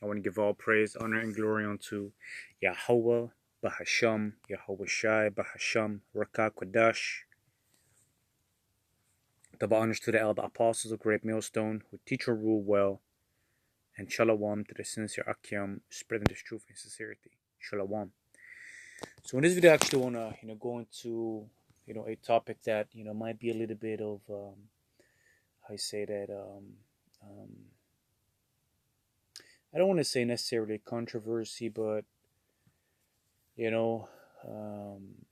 I want to give all praise, honor, and glory unto Yahweh, Bahasham, Yahweh Shai, Bahasham, Rakah Kodash. Double honors to the elder apostles of Great Millstone who teach or rule well, and Shalom to the sincere Akim spreading this truth and sincerity. Shalom. So in this video, I actually want to go into a topic that might be a little bit of how you say that um, I don't want to say necessarily controversy, but you know um,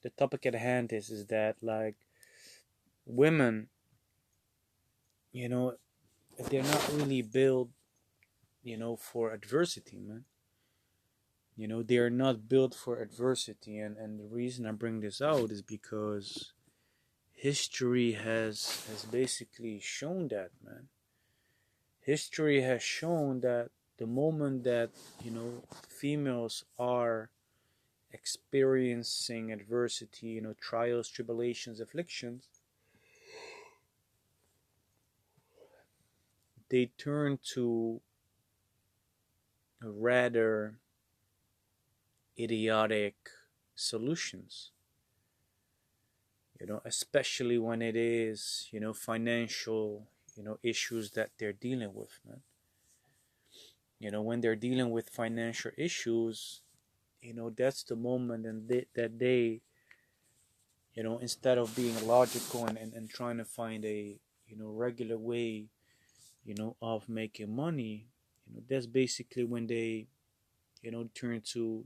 the topic at hand is that, like, women, you know they're not really built for adversity, man. They are not built for adversity, and the reason I bring this out is because history has basically shown that, man. History has shown that the moment that females are experiencing adversity, trials, tribulations, afflictions, they turn to rather idiotic solutions, especially when it is, financial, issues that they're dealing with, man. When they're dealing with financial issues, that's the moment that they, instead of being logical and trying to find a, regular way, of making money, that's basically when they, turn to,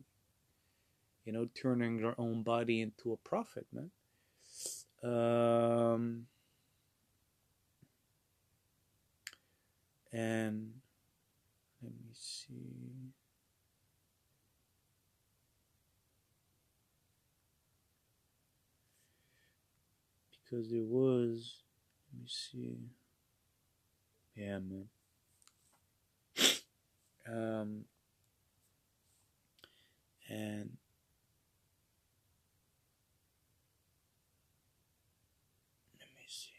turning their own body into a profit, man. Um, and let me see. Because there was, let me see. Yeah, man. Um, and let me see.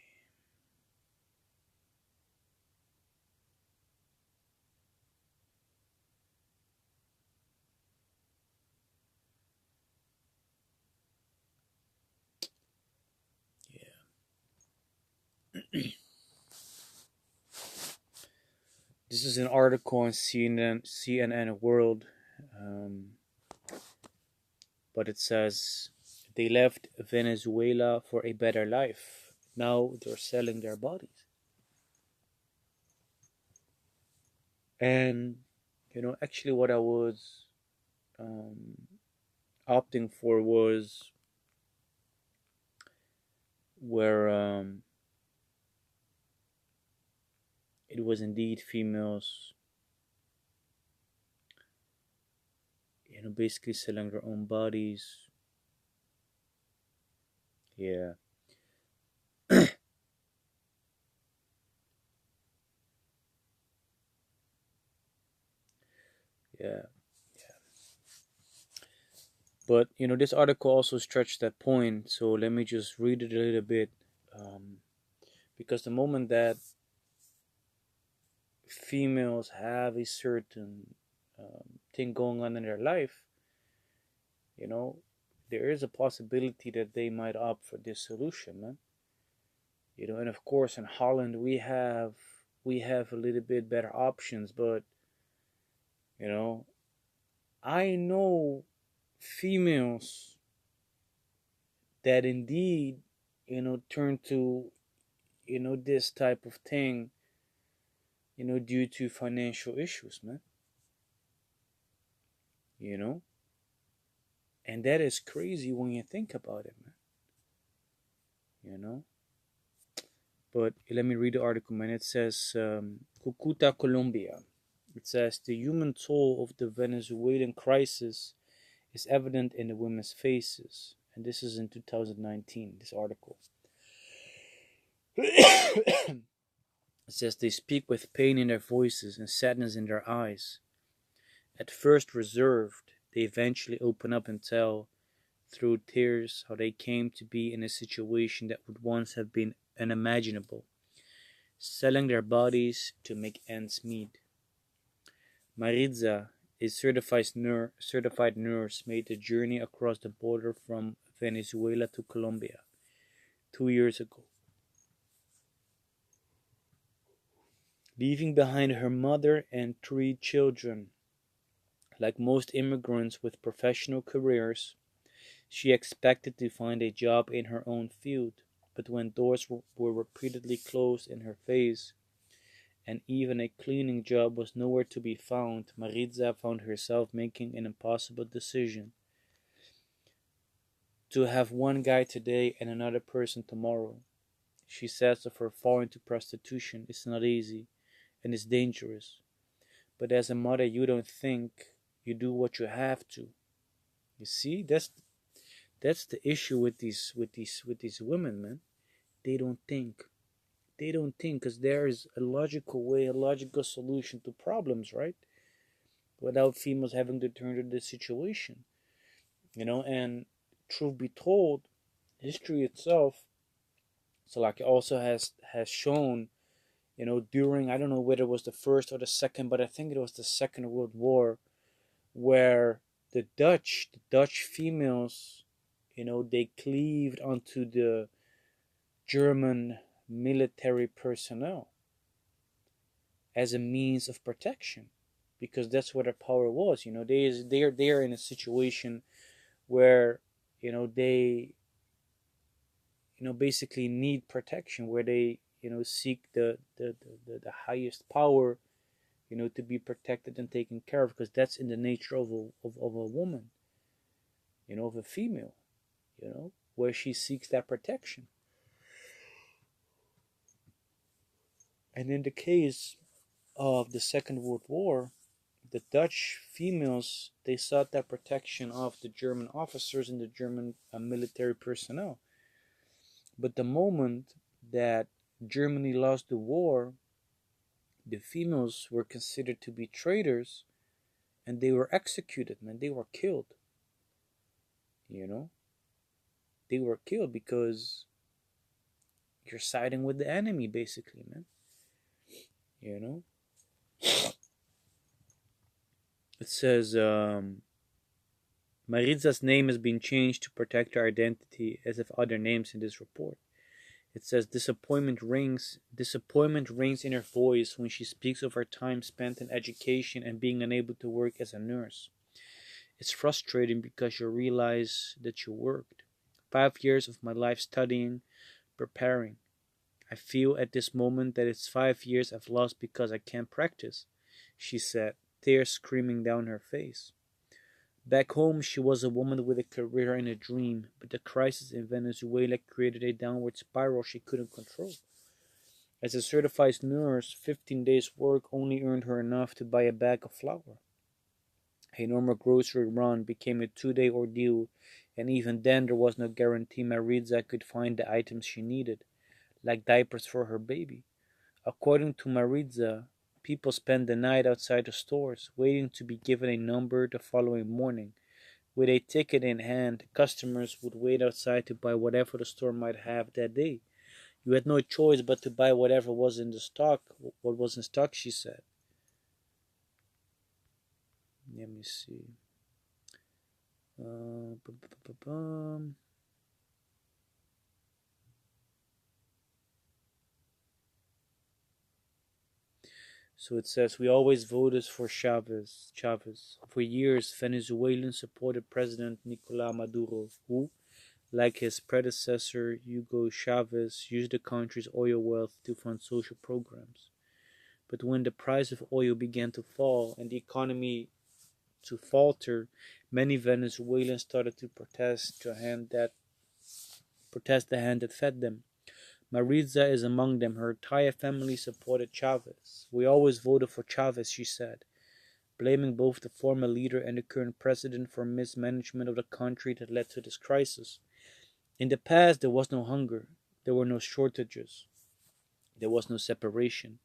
Yeah. This is an article on CNN World, um, but it says they left Venezuela for a better life. Now they're selling their bodies. And, actually, what I was um, opting for was where it was indeed females, basically selling their own bodies. Yeah. Yeah. But this article also stretched that point, so let me just read it a little bit, um, because the moment that females have a certain thing going on in their life, you know, there is a possibility that they might opt for this solution, man. And of course in Holland we have a little bit better options, but you know, I know females that indeed, turn to, this type of thing, due to financial issues, man. You know, and that is crazy when you think about it, man. You know, but let me read the article, man. It says, Cucuta, Colombia. It says the human toll of the Venezuelan crisis is evident in the women's faces, and this is in 2019. This article. It says they speak with pain in their voices and sadness in their eyes. At first reserved, they eventually open up and tell, through tears, how they came to be in a situation that would once have been unimaginable, selling their bodies to make ends meet. Maritza, a certified nurse, made the journey across the border from Venezuela to Colombia 2 years ago, leaving behind her mother and three children. Like most immigrants with professional careers, she expected to find a job in her own field, but when doors were repeatedly closed in her face, and even a cleaning job was nowhere to be found, Maritza found herself making an impossible decision: to have one guy today and another person tomorrow. She says of her fall into prostitution, it's not easy and it's dangerous. But as a mother, you don't think, you do what you have to. You see, that's the issue with these women, man. They don't think. They don't think because there is a logical way, a logical solution to problems, right? Without females having to turn to this situation, And truth be told, history itself, so like it also has shown, during, I don't know whether it was the first or the second, but I think it was the Second World War, where the Dutch females, they cleaved onto the German military personnel as a means of protection, because that's what their power was. They're in a situation where they basically need protection, where they seek the highest power, to be protected and taken care of, because that's in the nature of a woman, of a female, where she seeks that protection. And in the case of the Second World War, the Dutch females, they sought that protection of the German officers and the German military personnel. But the moment that Germany lost the war, the females were considered to be traitors, and they were executed, man. They were killed. You know? They were killed because you're siding with the enemy, basically, man. You know? It says, Maritza's name has been changed to protect her identity, as if other names in this report. It says disappointment rings in her voice when she speaks of her time spent in education and being unable to work as a nurse. It's frustrating because you realize that you worked 5 years of my life studying, preparing. I feel at this moment that it's 5 years I've lost because I can't practice, she said, tears streaming down her face. Back home, she was a woman with a career and a dream, but the crisis in Venezuela created a downward spiral she couldn't control. As a certified nurse, 15 days' work only earned her enough to buy a bag of flour. A normal grocery run became a 2-day ordeal, and even then there was no guarantee Maritza could find the items she needed, like diapers for her baby. According to Maritza, people spend the night outside the stores, waiting to be given a number the following morning. With a ticket in hand, customers would wait outside to buy whatever the store might have that day. You had no choice but to buy whatever was in the stock, what was in stock, she said. Let me see. Uh, So it says, we always voted for Chavez. For years, Venezuelans supported President Nicolás Maduro, who, like his predecessor Hugo Chavez, used the country's oil wealth to fund social programs. But when the price of oil began to fall and the economy to falter, many Venezuelans started to protest the hand that fed them. Maritza is among them. Her entire family supported Chavez. We always voted for Chavez, she said, blaming both the former leader and the current president for mismanagement of the country that led to this crisis. In the past, there was no hunger. There were no shortages. There was no separation,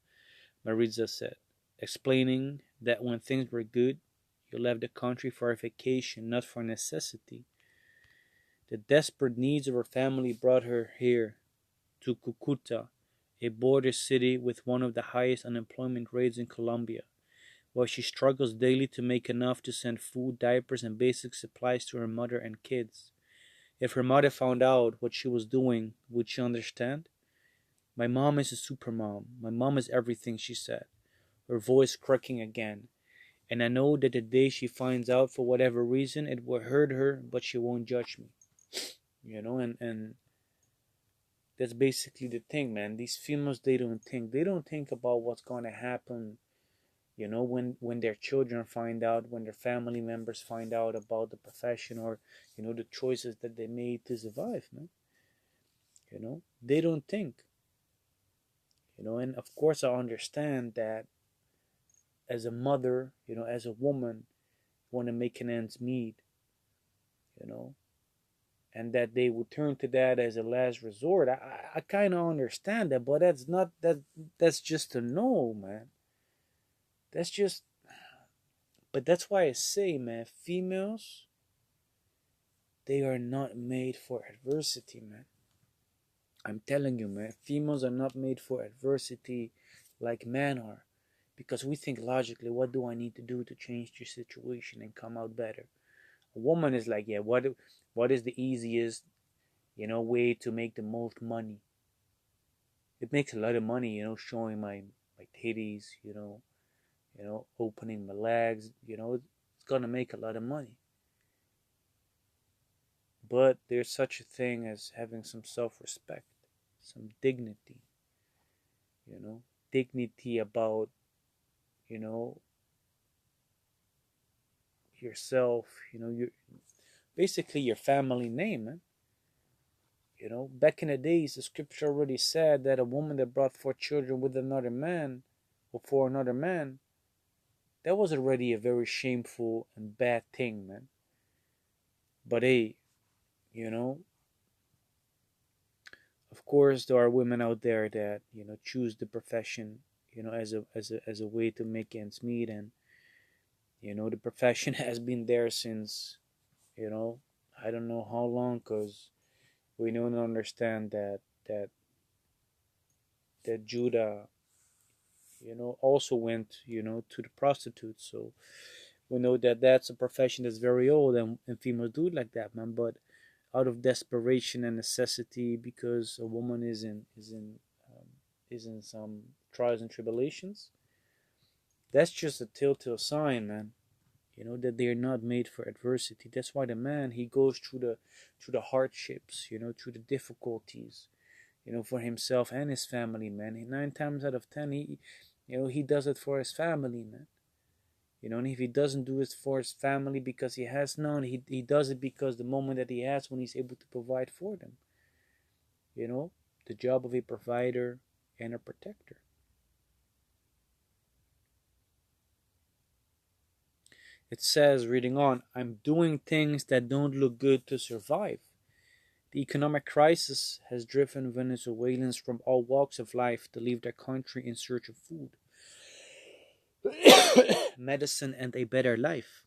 Maritza said, explaining that when things were good, you left the country for a vacation, not for necessity. The desperate needs of her family brought her here, to Cucuta, a border city with one of the highest unemployment rates in Colombia. while she struggles daily to make enough to send food, diapers, and basic supplies to her mother and kids. If her mother found out what she was doing, would she understand? My mom is a super mom. My mom is everything, she said, her voice cracking again. And I know that the day she finds out for whatever reason, it will hurt her, but she won't judge me. And that's basically the thing, man. These females, they don't think about what's going to happen, when their children find out, when their family members find out about the profession, or the choices that they made to survive, man. They don't think. And of course I understand that as a mother, as a woman, want to make an ends meet, you know and that they would turn to that as a last resort. I kind of understand that, but that's not that. That's just a no, man. That's just. But that's why I say, man, females, they are not made for adversity, man. I'm telling you, man, females are not made for adversity like men are, because we think logically. What do I need to do to change the situation and come out better? A woman is like, yeah, what is the easiest, way to make the most money? It makes a lot of money, showing my titties, opening my legs, it's gonna make a lot of money. But there's such a thing as having some self-respect, some dignity, dignity about, you know, yourself, your basically your family name, man. Back in the days, the scripture already said that a woman that brought forth children with another man, or for another man, that was already a very shameful and bad thing, man. But hey, you know, of course there are women out there that choose the profession, as a way to make ends meet, and the profession has been there since you know I don't know how long, because we don't understand that that Judah also went to the prostitutes. So we know that that's a profession that's very old, and females do it like that, man. But out of desperation and necessity, because a woman is in some trials and tribulations, that's just a telltale sign, man. That they're not made for adversity. That's why the man, he goes through the hardships, through the difficulties, for himself and his family, man. 9 times out of 10, he does it for his family, man. And if he doesn't do it for his family because he has none, he does it because the moment that he has, when he's able to provide for them. The job of a provider and a protector. It says, reading on, I'm doing things that don't look good to survive. The economic crisis has driven Venezuelans from all walks of life to leave their country in search of food, medicine, and a better life.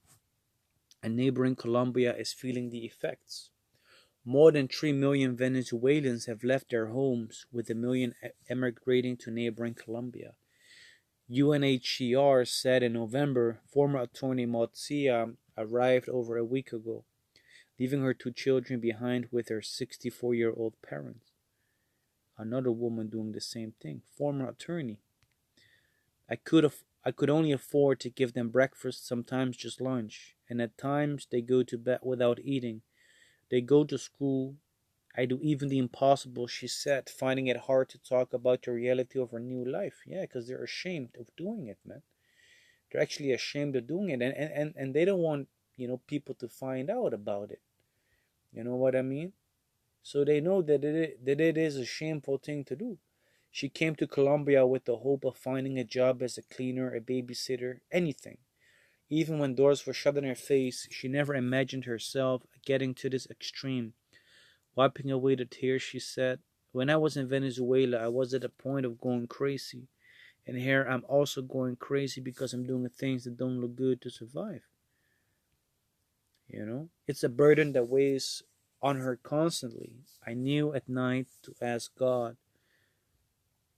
And neighboring Colombia is feeling the effects. More than 3 million Venezuelans have left their homes, with a million emigrating to neighboring Colombia. UNHCR said in November former attorney Motsia arrived over a week ago, leaving her 2 children behind with her 64-year-old parents. Another woman doing the same thing, former attorney. I could only afford to give them breakfast, sometimes just lunch, and at times they go to bed without eating. They go to school. I do even the impossible, she said, finding it hard to talk about the reality of her new life. Yeah, because they're ashamed of doing it, man. They're actually ashamed of doing it, and they don't want people to find out about it. You know what I mean? So they know that it is a shameful thing to do. She came to Colombia with the hope of finding a job as a cleaner, a babysitter, anything. Even when doors were shut in her face, she never imagined herself getting to this extreme. Wiping away the tears, she said, when I was in Venezuela, I was at the point of going crazy. And here I'm also going crazy because I'm doing things that don't look good to survive. It's a burden that weighs on her constantly. I knew at night to ask God,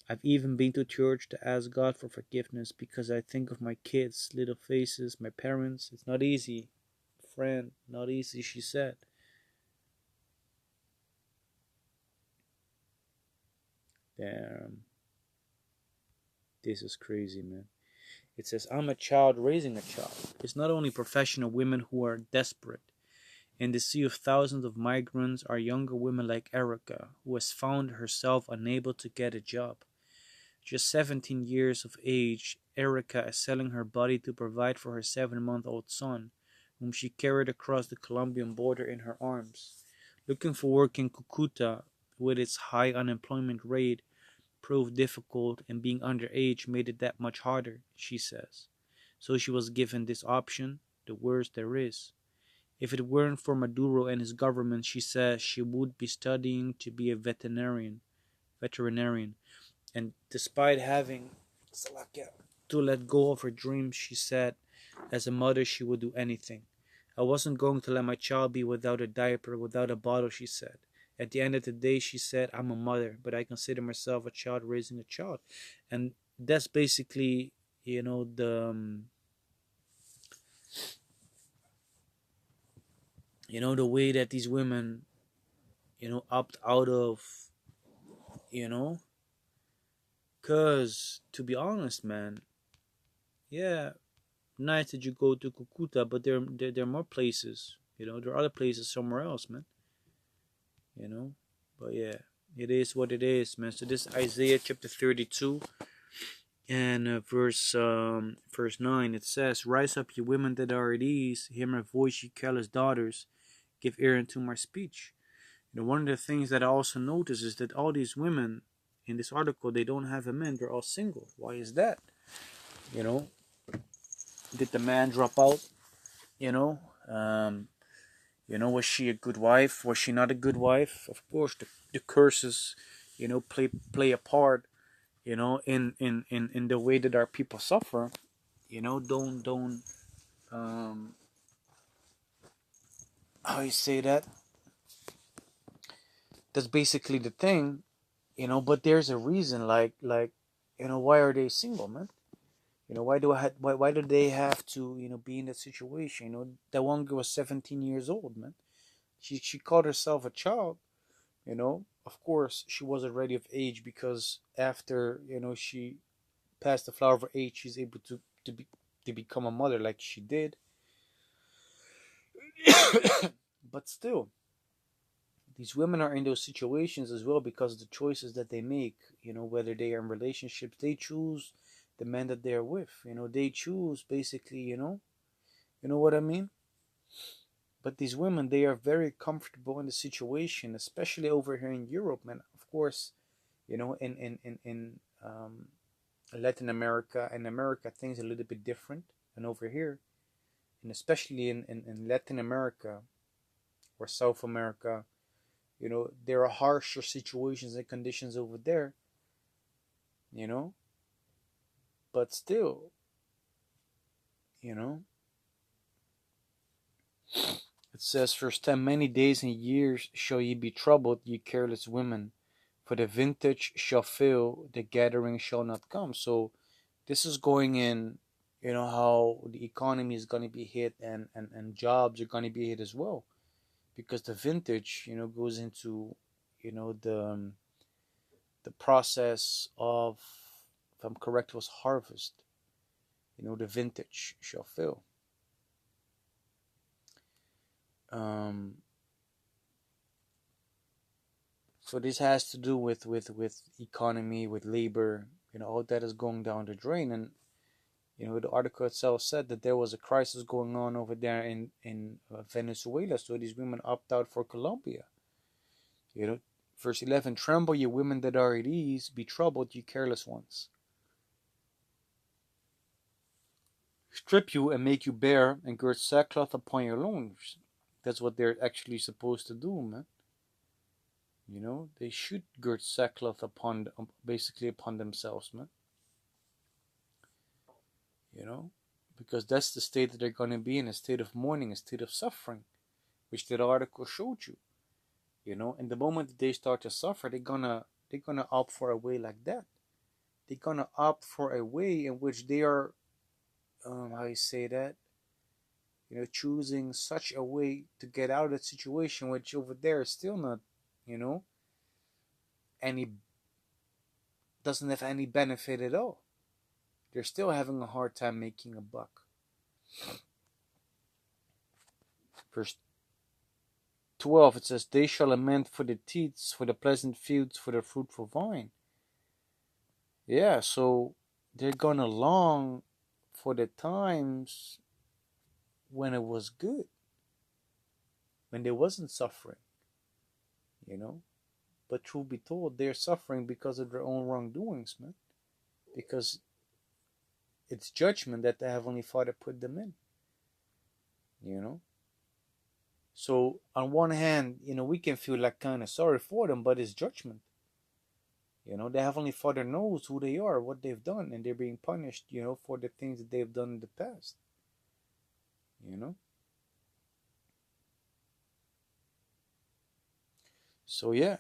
I've even been to church to ask God for forgiveness because I think of my kids, little faces, my parents. It's not easy, friend, not easy, she said. Damn, this is crazy, man. It says, I'm a child raising a child. It's not only professional women who are desperate. In the sea of thousands of migrants are younger women like Erica, who has found herself unable to get a job. Just 17 years of age, Erica is selling her body to provide for her 7-month-old son, whom she carried across the Colombian border in her arms. Looking for work in Cucuta, with its high unemployment rate, proved difficult, and being underage made it that much harder, she says. So she was given this option, the worst there is. If it weren't for Maduro and his government, she says she would be studying to be a veterinarian. And despite having to let go of her dreams, she said, as a mother, she would do anything. I wasn't going to let my child be without a diaper, without a bottle, she said. At the end of the day, she said, I'm a mother, but I consider myself a child raising a child. And that's basically, the way that these women, opt out of, you know, because to be honest, man, yeah, nice that you go to Cucuta, but there are more places. There are other places somewhere else, man. You know, but yeah, it is what it is, man. So this Isaiah chapter 32 and verse 9, it says, "Rise up, you women that are at ease, hear my voice, you careless daughters, give ear unto my speech." One of the things that I also notice is that all these women in this article, they don't have a man; they're all single. Why is that? You know, did the man drop out? You know, um, was she a good wife? Was she not a good wife? Of course, the curses, play a part. In the way that our people suffer. Don't how you say that? That's basically the thing. But there's a reason. Why are they single, man? Why do they have to be in that situation? That one girl was 17 years old, man. She called herself a child. Of course she was already of age because after she passed the flower of her age, she's able to become a mother like she did. But still, these women are in those situations as well because of the choices that they make. Whether they are in relationships, they choose the men that they are with. They choose basically. You know what I mean? But these women, they are very comfortable in the situation, especially over here in Europe, man. Of course, in Latin America and America, things are a little bit different than over here, and especially in Latin America or South America, there are harsher situations and conditions over there, you know, but still, you know, it says, Verse 10, many days and years shall ye be troubled, ye careless women, for the vintage shall fail, the gathering shall not come. So this is going in, how the economy is going to be hit and jobs are going to be hit as well. Because the vintage, goes into, the process of, if I'm correct, was harvest. The vintage shall fail. Um, so this has to do with economy, with labor, all that is going down the drain. And the article itself said that there was a crisis going on over there in Venezuela, so these women opt out for Colombia. Verse 11, tremble, ye women that are at ease, be troubled, ye careless ones. Strip you and make you bare, and gird sackcloth upon your loins. That's what they're actually supposed to do, man. They should gird sackcloth basically upon themselves, man. Because that's the state that they're going to be in, a state of mourning, a state of suffering, which that article showed you. And the moment that they start to suffer, they're gonna opt for a way like that. they're gonna opt for a way in which they are, how you say that, choosing such a way to get out of the situation, which over there is still not, you know, any doesn't have any benefit at all. They're still having a hard time making a buck. Verse 12, it says, they shall lament for the teats, for the pleasant fields, for the fruitful vine. Yeah, so they're gonna long for the times when it was good, when they wasn't suffering, you know. But truth be told, they're suffering because of their own wrongdoings, man. Because it's judgment that the Heavenly Father put them in, you know. So on one hand, we can feel like kind of sorry for them, but it's judgment. The Heavenly Father knows who they are, what they've done, and they're being punished, for the things that they've done in the past. So yeah,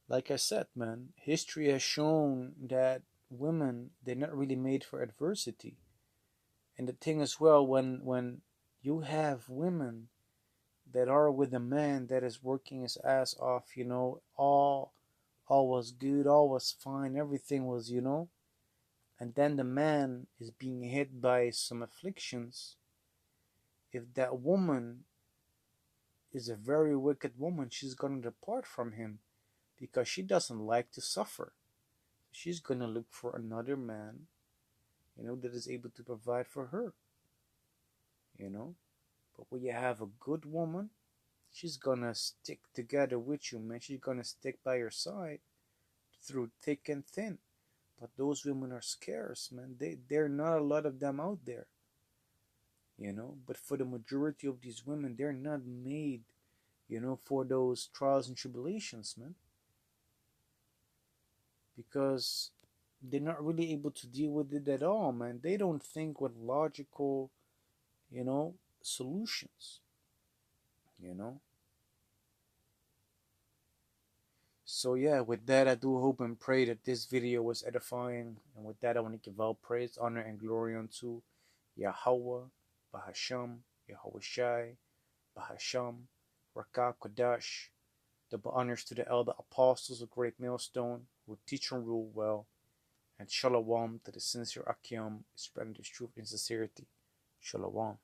like I said, man, history has shown that women, they're not really made for adversity. And the thing as well, when you have women that are with a man that is working his ass off, all was good, all was fine, everything was, and then the man is being hit by some afflictions. If that woman is a very wicked woman, she's gonna depart from him because she doesn't like to suffer. She's gonna look for another man, that is able to provide for her, you know. But when you have a good woman, she's gonna stick together with you, man. She's gonna stick by your side through thick and thin. But those women are scarce, man. There are not a lot of them out there, But for the majority of these women, they're not made, for those trials and tribulations, man. Because they're not really able to deal with it at all, man. They don't think with logical, solutions, you know. So yeah, with that, I do hope and pray that this video was edifying. And with that, I want to give all praise, honor, and glory unto Yahweh, Bahasham, Yahweh Shai, Bahasham, Rakah Kodash. Double honors to the elder apostles of Great Millstone who teach and rule well. And Shalom to the sincere Akim, spreading this truth in sincerity. Shalom.